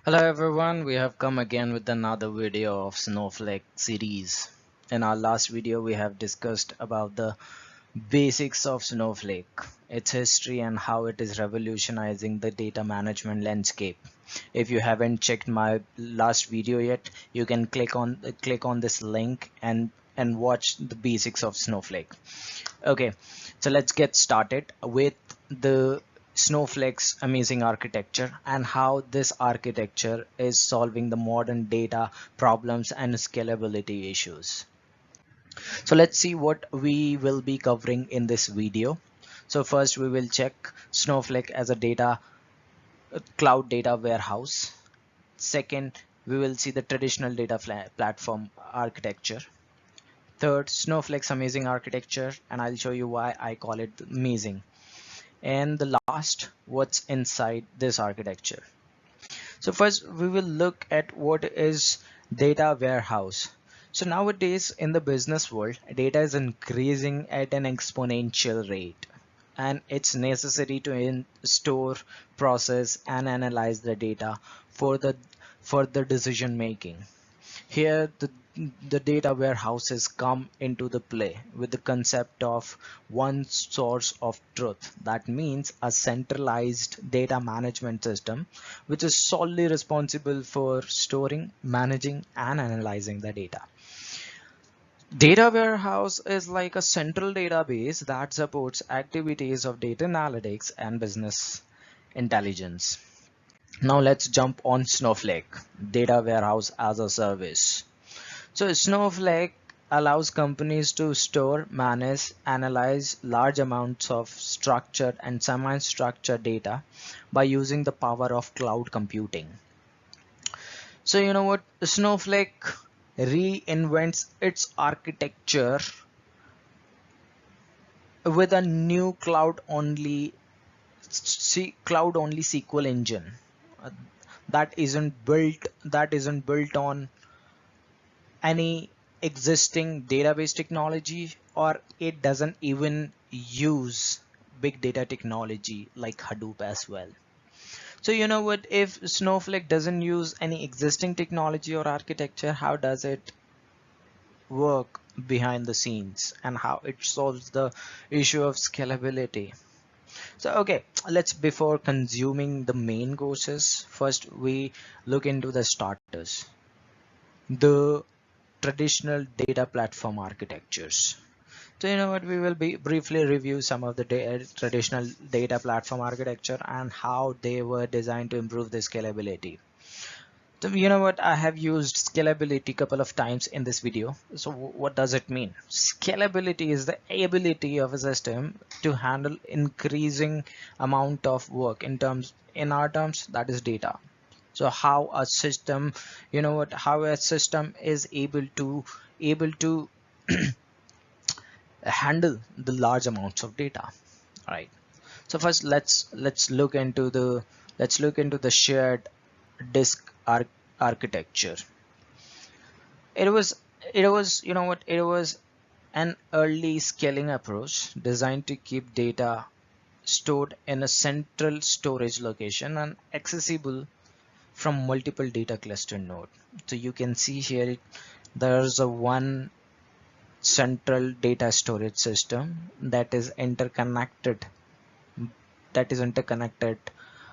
Hello everyone, we have come again with another video of Snowflake series. In our last video we have discussed about the basics of Snowflake, its history and how it is revolutionizing the data management landscape. If you haven't checked my last video yet, you can click on this link and watch the basics of Snowflake. Okay, so let's get started with the Snowflake's amazing architecture and how this architecture is solving the modern data problems and scalability issues. So let's see what we will be covering in this video. So first we will check Snowflake as a cloud data warehouse. Second, we will see the traditional data platform architecture. Third, Snowflake's amazing architecture, and I'll show you why I call it amazing. And the last, what's inside this architecture. So first we will look at what is data warehouse. So nowadays in the business world, data is increasing at an exponential rate, and it's necessary to store, process and analyze the data for the decision making. Here the data warehouses come into the play with the concept of one source of truth. That means a centralized data management system which is solely responsible for storing, managing and analyzing the data. Data warehouse is like a central database that supports activities of data analytics and business intelligence. Now let's jump on Snowflake, data warehouse as a service. So Snowflake allows companies to store, manage, analyze large amounts of structured and semi-structured data by using the power of cloud computing. So you know what? Snowflake reinvents its architecture with a new cloud only SQL engine uh, that isn't built on any existing database technology, or it doesn't even use big data technology like Hadoop as well. So you know what, if Snowflake doesn't use any existing technology or architecture, how does it work behind the scenes and how it solves the issue of scalability? So okay, let's, before consuming the main courses, first we look into the starters, the traditional data platform architectures. So you know what, we will be briefly review some of the traditional data platform architecture and how they were designed to improve the scalability. So you know what, I have used scalability couple of times in this video. So what does it mean? Scalability is the ability of a system to handle increasing amount of work in our terms, that is data. So how a system, you know what, how a system is able to handle the large amounts of data. All right, so first let's look into the shared disk architecture. It was you know what, it was an early scaling approach designed to keep data stored in a central storage location and accessible from multiple data cluster node. So you can see here there's a one central data storage system that is interconnected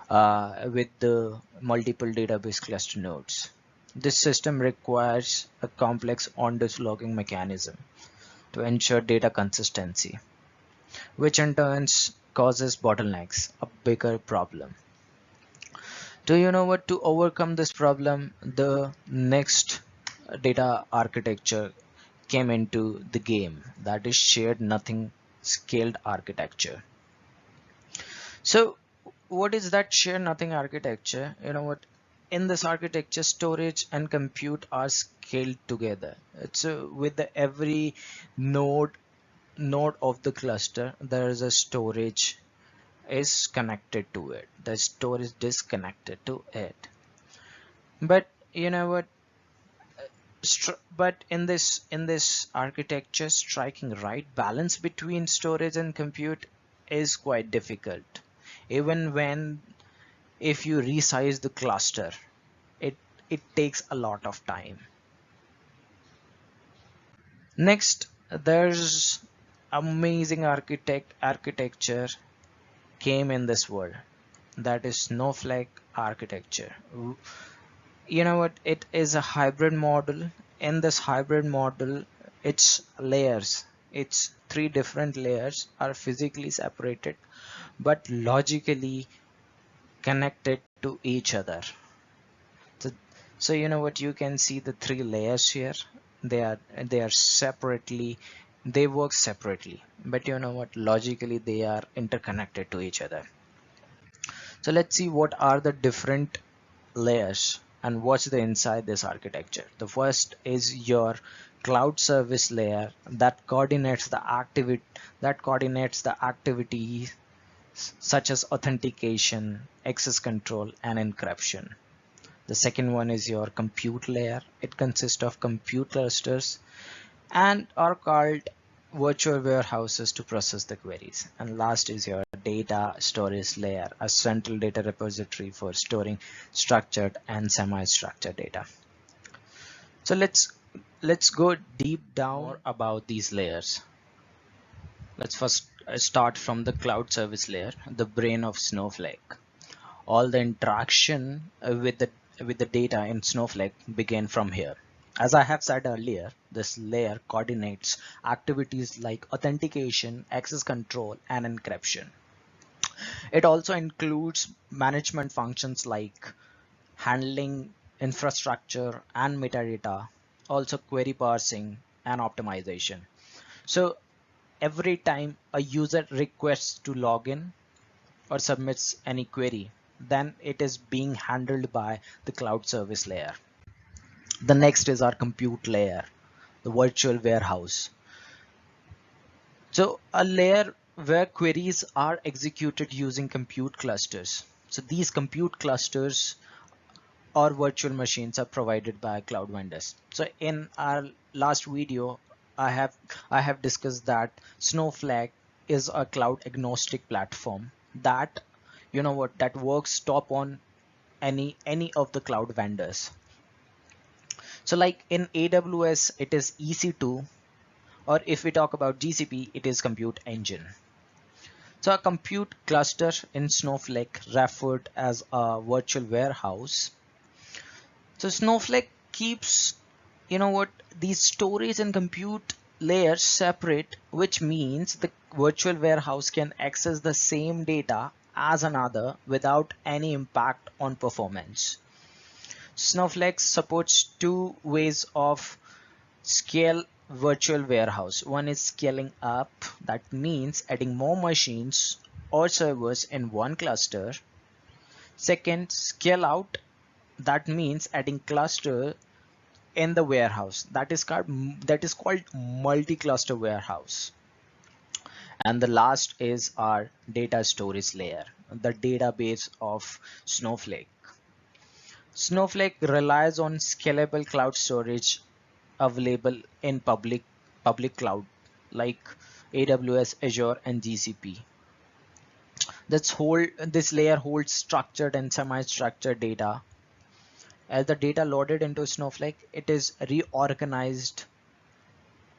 with the multiple database cluster nodes. This system requires a complex on-disk logging mechanism to ensure data consistency, which in turn causes bottlenecks, a bigger problem. Do you know what, to overcome this problem, the next data architecture came into the game, that is shared nothing scaled architecture. So what is that shared nothing architecture? You know what, in this architecture storage and compute are scaled together. It's with the every node of the cluster there is a storage is connected to it, the storage disconnected to it. But you know what, but in this architecture, striking right balance between storage and compute is quite difficult. Even when, if you resize the cluster, it takes a lot of time. Next, there's amazing architecture came in this world, that is Snowflake architecture. You know what, it is a hybrid model. In this hybrid model, its layers, its three different layers are physically separated but logically connected to each other. So, so you know what, you can see the three layers here. They are separately, they work separately, but you know what, logically they are interconnected to each other. So let's see what are the different layers and what's the inside this architecture. The first is your cloud service layer that coordinates the activities such as authentication, access control, and encryption. The second one is your compute layer. It consists of compute clusters and are called virtual warehouses to process the queries. And last is your data storage layer, a central data repository for storing structured and semi-structured data. So let's go deep down more about these layers. Let's first start from the cloud service layer, the brain of Snowflake. All the interaction with the data in Snowflake begin from here. As I have said earlier, this layer coordinates activities like authentication, access control, and encryption. It also includes management functions like handling infrastructure and metadata, also query parsing and optimization. So every time a user requests to log in or submits any query, then it is being handled by the cloud service layer. The next is our compute layer, the virtual warehouse. So a layer where queries are executed using compute clusters. So these compute clusters or virtual machines are provided by cloud vendors. So in our last video, I have discussed that Snowflake is a cloud agnostic platform that, you know what, that works top on any of the cloud vendors. So like in AWS, it is EC2, or if we talk about GCP, it is compute engine. So a compute cluster in Snowflake referred as a virtual warehouse. So Snowflake keeps, you know what, these storage and compute layers separate, which means the virtual warehouse can access the same data as another without any impact on performance. Snowflake supports two ways of scale virtual warehouse. One is scaling up, that means adding more machines or servers in one cluster. Second, scale out, that means adding cluster in the warehouse, that is called multi-cluster warehouse. And the last is our data storage layer, the database of Snowflake. Snowflake relies on scalable cloud storage available in public cloud like AWS, Azure, and GCP. This layer holds structured and semi-structured data. As the data loaded into Snowflake, it is reorganized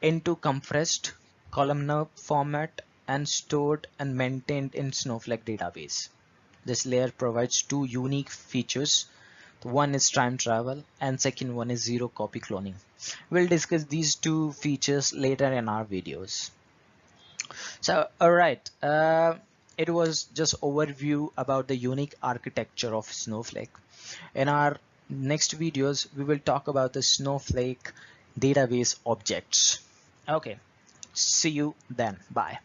into compressed columnar format and stored and maintained in Snowflake database. This layer provides two unique features. One is time travel and second one is zero copy cloning. We'll discuss these two features later in our videos. So alright, it was just overview about the unique architecture of Snowflake. In our next videos, we will talk about the Snowflake database objects. Okay, see you then. Bye.